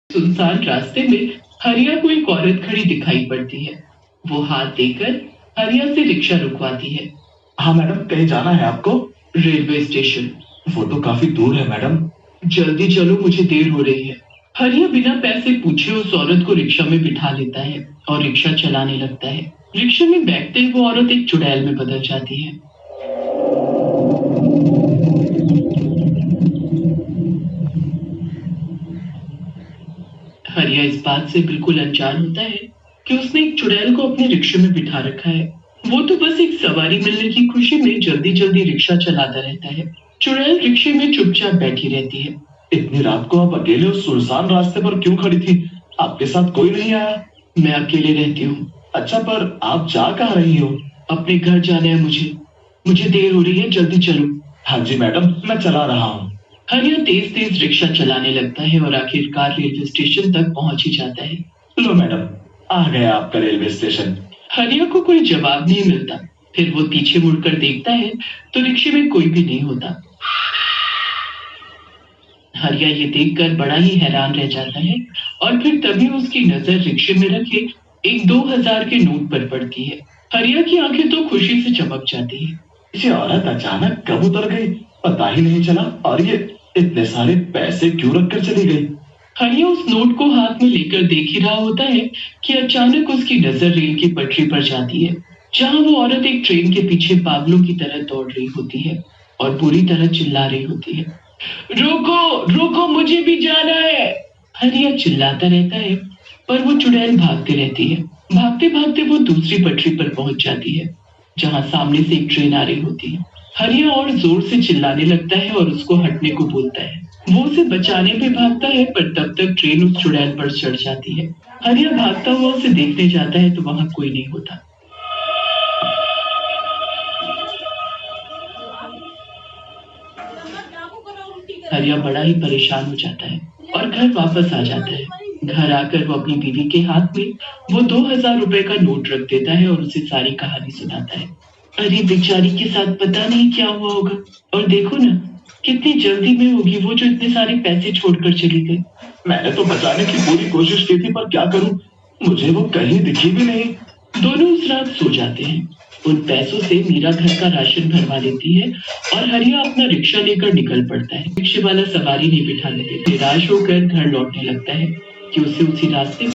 सुनसान रास्ते में हरिया को एक औरत खड़ी दिखाई पड़ती है। वो हाथ देकर हरिया से रिक्शा रुकवाती है। हाँ मैडम, कहीं जाना है आपको? Railway station. वो तो काफी दूर है मैडम। जल्दी चलो, मुझे देर हो रही है। हरिया बिना पैसे पूछे उस औरत को रिक्शा में बिठा लेता है और रिक्शा चलाने लगता है। रिक्शा में बैठते ही वो औरत एक चुड़ैल में बदल जाती है। हरिया इस बात से बिल्कुल अनजान होता है कि उसने एक चुड़ैल को अपने रिक्शे में बिठा रखा है। वो तो बस एक सवारी मिलने की खुशी में जल्दी जल्दी रिक्शा चलाता रहता है। चुड़ैल रिक्शे में चुपचाप बैठी रहती है। इतनी रात को आप अकेले उस सुनसान रास्ते पर क्यों खड़ी थी? आपके साथ कोई नहीं आया? मैं अकेले रहती हूँ। अच्छा, पर आप जा कहाँ रही हो? अपने घर जाना है मुझे देर हो रही है, जल्दी चलो। हाँ जी मैडम, मैं चला रहा हूँ। हरिया तेज तेज रिक्शा चलाने लगता है और आखिरकार रेलवे स्टेशन तक पहुंच ही जाता है। लो मैडम, आ गया आपका रेलवे स्टेशन। हरिया को कोई जवाब नहीं मिलता। फिर वो पीछे मुड़कर देखता है तो रिक्शे में कोई भी नहीं होता। हरिया ये देखकर बड़ा ही हैरान रह जाता है और फिर तभी उसकी नजर रिक्शे में रखे एक 2000 के नोट पर पड़ती है। हरिया की आंखें तो खुशी से चमक जाती है। ये औरत अचानक कब उतर गई, पता ही नहीं चला। और ये इतने सारे पैसे क्यों रख कर चली गई? हरिया उस नोट को हाथ में लेकर देख ही रहा होता है कि अचानक उसकी नजर रेल की पटरी पर जाती है, जहां वो औरत एक ट्रेन के पीछे पागलों की तरह दौड़ रही होती है और बुरी तरह चिल्ला रही होती है, रोको रोको, मुझे भी जाना है। हरिया चिल्लाता रहता है पर वो चुड़ैल भागती रहती है। भागते भागते वो दूसरी पटरी पर पहुंच जाती है, जहां सामने से एक ट्रेन आ रही होती है। हरिया और जोर से चिल्लाने लगता है और उसको हटने को बोलता है। वो उसे बचाने पे भागता है पर तब तक ट्रेन उस चुड़ैल पर चढ़ जाती है। हरिया भागता हुआ उसे देखने जाता है तो वहां कोई नहीं होता। हरिया बड़ा ही परेशान हो जाता है और घर वापस आ जाता है। घर आकर वो अपनी बीवी के हाथ में वो 2000 रुपए का नोट रख देता है और उसे सारी कहानी सुनाता है। अरे बेचारी के साथ पता नहीं क्या हुआ होगा, और देखो ना कितनी जल्दी में होगी वो जो इतने सारे पैसे छोड़कर चली गई। मैंने तो बचाने की पूरी कोशिश की थी, पर क्या करूं, मुझे वो कहीं दिखी भी नहीं। दोनों उस रात सो जाते हैं। उन पैसों से मीरा घर का राशन भरवा लेती है और हरिया अपना रिक्शा लेकर निकल पड़ता है। रिक्शे वाला सवारी नहीं बिठाने देता। निराश होकर घर लौटने लगता है कि उसे उसी रास्ते